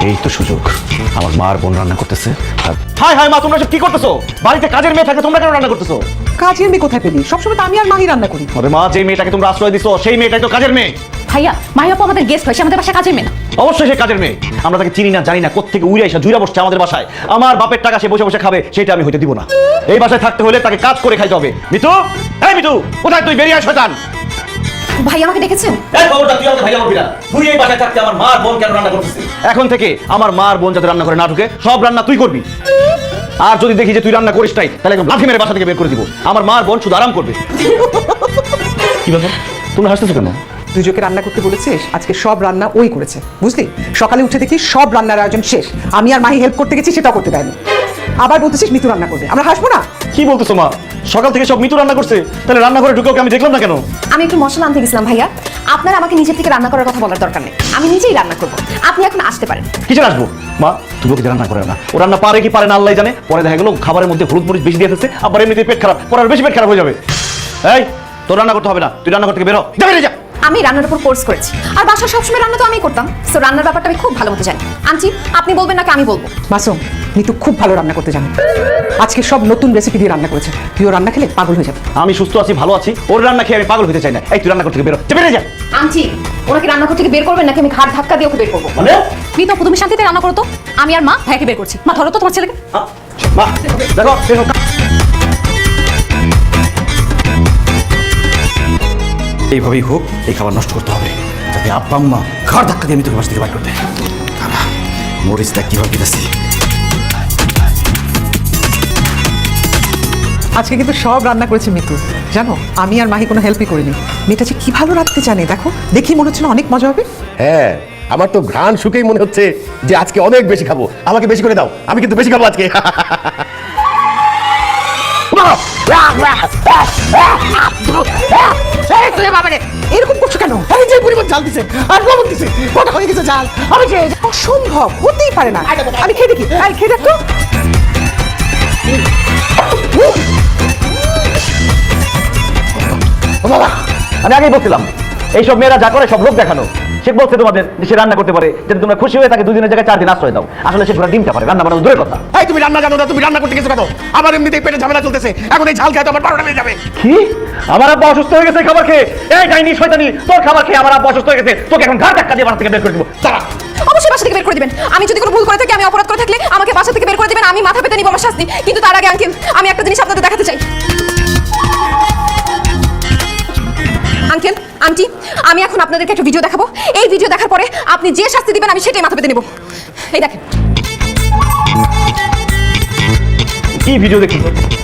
এই তো সুযোগ। আমার মা আর বোন রান্না করতেছে। হাই হাই মা, তোমরা সব কি করতেছো? বাড়িতে কাজের মেয়ে থাকে, তোমরা কেন রান্না করতেছো? কাজের মেয়ে কোথায় পেলি? সবসময় তো আমি আর মাহি রান্না করি। আরে মা, যে মেয়েটাকে তোমরা আশ্রয় দিছো সেই মেয়েটাই তো কাজের মেয়ে। ভাইয়া মাহি আপু আমাদের গেস্ট হয়, সে আমাদের বাসায় কাজের মেয়ে না। অবশ্যই সে কাজের মেয়ে। আমরা তাকে চিনি না, জানি না, কোত্থেকে উড়ে এসে জুড়ে বসছে আমাদের বাসায়। আমার বাপের টাকা সে বসে বসে খাবে, সেটা আমি হইতে দিব না। এই বাসায় থাকতে হলে তাকে কাজ করে খাইতে হবে। মিতু, এই মিতু, কোথায় তুই? বেরিয়ে আয় শয়তান। ভাই আমাকে ডেকেছেন? এই খবরটা তুই আমাকে ভাইয়া বলবি না। তুই এই বাসায় থাকতে আমার মা আর বোন কেন রান্না করতেছিস? এখন থেকে আমার মা আর বোন যাতে রান্না করে না ঢুকে, সব রান্না তুই করবি। আর যদি দেখি যে তুই রান্না করিস নাই, তাহলে একদম লাঠি মেরে বাসা থেকে বের করে দিব। আমার মা আর বোন শুধু আরাম করবে। কি ব্যাপার, তোমরা হাসতেছো কেন? তুই যোকে রান্না করতে বলেছিস, আজকে সব রান্না ওই করেছে, বুঝলি? সকালে উঠে দেখি সব রান্নার আয়োজন শেষ, আমি আর মাহি হেল্প করতে গেছি, সেটাও করতে দেয়নি। আবার বলতেছিস মিতু রান্না করবে, আমরা হাসবো না? কি বলতেছো মা? সকাল থেকে সব মিতু রান্না করছে, তাহলে রান্না করে ঢুকে ওকে আমি দেখলাম না কেন? আমি একটু মশলা আনতে গেছিলাম ভাইয়া। আপনার আমাকে নিজের থেকে রান্না করার কথা বলার দরকার নেই, আমি নিজেই রান্না করবো। আপনি এখন আসতে পারেন। কিসের আসবো মা? তুমি ওকে রান্না করে না, ও রান্না পারে কি পারে না আল্লাহ জানে। পরে দেখা গেল খাবারের মধ্যে হলুদ মরিচ বেশি দিয়ে দিচ্ছে, আবার এমনিতে পেট খারাপ, পরে আর বেশি পেট খারাপ হয়ে যাবে। এই, তোর রান্না করতে হবে না, তুই রান্না করতে বেরো, যা বেরিয়ে যা। আমি রান্নার উপর কোর্স করেছি, আর বাসার সবসময় রান্না তো আমি করতাম, সো রান্নার ব্যাপারটা আমি খুব ভালো মতো জানি। আনছি, আপনি বলবেন নাকি আমি বলবো? মাসুম, মিতু খুব ভালো রান্না করতে জানে। আজকে সব নতুন রেসিপি দিয়ে রান্না করেছে, তুইও রান্না খেলে পাগল হয়ে যাবে। আমি সুস্থ আছি, ভালো আছি, ওর রান্না খেয়ে আমি পাগল হতে চাই না। এই তুই রান্না করতে বেরো, যা বেরিয়ে যা। আনছি, ওনাকে রান্নাঘর থেকে বের করবেন নাকি আমি ঘাট ধাক্কা দিয়ে ওকে বের করবো? মানে মিতু আপু, তুমি শান্তিতে রান্না করো তো, আমি আর মা ভাইকে বের করছি। মা ধরো তো তোমার ছেলেকে। মা দেখো দেখো, এইভাবেই হোক এই খাবার নষ্ট করতে হবে, যাতে আব্বা আম্মা ঘর ধাক্কা দিয়ে আমি তোকে বাস থেকে বার করতে। মরিচটা কিভাবে দিতেছি। আজকে কিন্তু সব রান্না করেছে মিতু, জানো? আমি আর মাহি কোনো হেল্পই করিনি। মেয়েটা যে কি ভালো রাঁধতে জানে, দেখো দেখি মনে হচ্ছিল অনেক মজা হবে। হ্যাঁ, আমার তো ঘ্রাণ শুকেই মনে হচ্ছে যে আজকে অনেক বেশি খাবো। আমাকে বেশি করে দাও, আমি কিন্তু বেশি খাবো আজকে। এরকম করছো কেন? আমি যে পরিমাণ জাল দিছে আর লবণ দিছে, কটা হয়ে গেছে জাল। আমি যে অসম্ভব, হতেই পারে না। আমি খেয়ে দেখি, খেয়ে দেখ তো। বাবা, আমি আগেই বলছিলাম এইসব মেয়েরা যা করে সব লোক দেখানো। সে বলছে তোমাদের যে সে রান্না করতে পারে, যাতে তোমরা খুশি হয়ে তাকে 2 দিনের জায়গায় 4 দিন আশ্রয় দাও। আসলে সে পুরো ডিমটা পারে, রান্না বানানো দূরের কথা। এই তুমি রান্না জানো না, তুমি রান্না করতে গেছো কেন? আমার এমনিতেই পেটে ঝামেলা চলতেছে, এখন এই ঝাল খেয়ে আমার 12টা বেজে যাবে। কি? আমার আব্বা অসুস্থ হয়ে গেছে খাবার খেয়ে? এই ডাইনি শয়তানি, তোর খাবার খেয়ে আমার আব্বা অসুস্থ হয়ে গেছে, তোকে এখন ঘাট ধাক্কা দিয়ে বাসা থেকে বের করে দিব। তারা অবশ্যই বাসা থেকে বের করে দিবেন। আমি যদি কোনো ভুল করে থাকি, আমি অপরাধ করে থাকলে আমাকে বাসা থেকে বের করে দিবেন, আমি মাথা পেতে নিব আমার শাস্তি। কিন্তু তার আগে আঙ্কেল, আমি একটা জিনিস আপনাদের দেখাতে চাই। আঙ্কেল, আন্টি, আমি এখন আপনাদেরকে একটা ভিডিও দেখাবো। এই ভিডিও দেখার পরে আপনি যে শাস্তি দিবেন আমি সেটাই মাথা পেতে নেব। এই দেখেন। কি ভিডিও দেখি?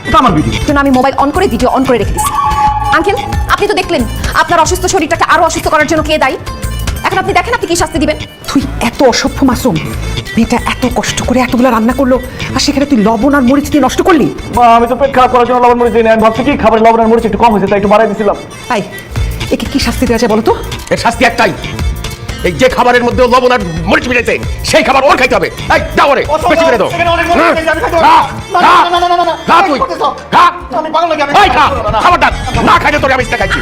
এটা আমার ভিডিও। জন্য আমি মোবাইল অন করে ভিডিও অন করে রেখে দিচ্ছি। আঙ্কেল, আপনি তো দেখলেন আপনার অসুস্থ শরীরটাকে আরো অসুস্থ করার জন্য কে দায়ী। এখন আপনি দেখেন আপনি কি শাস্তি দিবেন। তুই এত অসভ্য মাসুম, মেয়েটা এত কষ্ট করে এতগুলো রান্না করলো, আর সেখানে তুই লবণ আর মরিচ দিয়ে নষ্ট করলি। মা, আমি তো পেট খারাপ করার জন্য লবণ মরিচ দিই না। আমি ভাবছি কি খাবারে লবণ আর মরিচ একটু কম হয়েছে, তাই একটু বাড়াই দিয়েছিলাম। তাই একে কি শাস্তি দেওয়া যায় বলো তো? এর শাস্তি একটাই, এই যে খাবারের মধ্যে লবণ আর মরিচ মিলেছে সেই খাবার ওর খাইতে হবে। এই দাও ওরে, বেশি করে দাও। খা তুই, খা। আমি পাগল নাকি? এই খা, খাবারটা না খাইলে তোরে আমি ইস্তা খাইছি।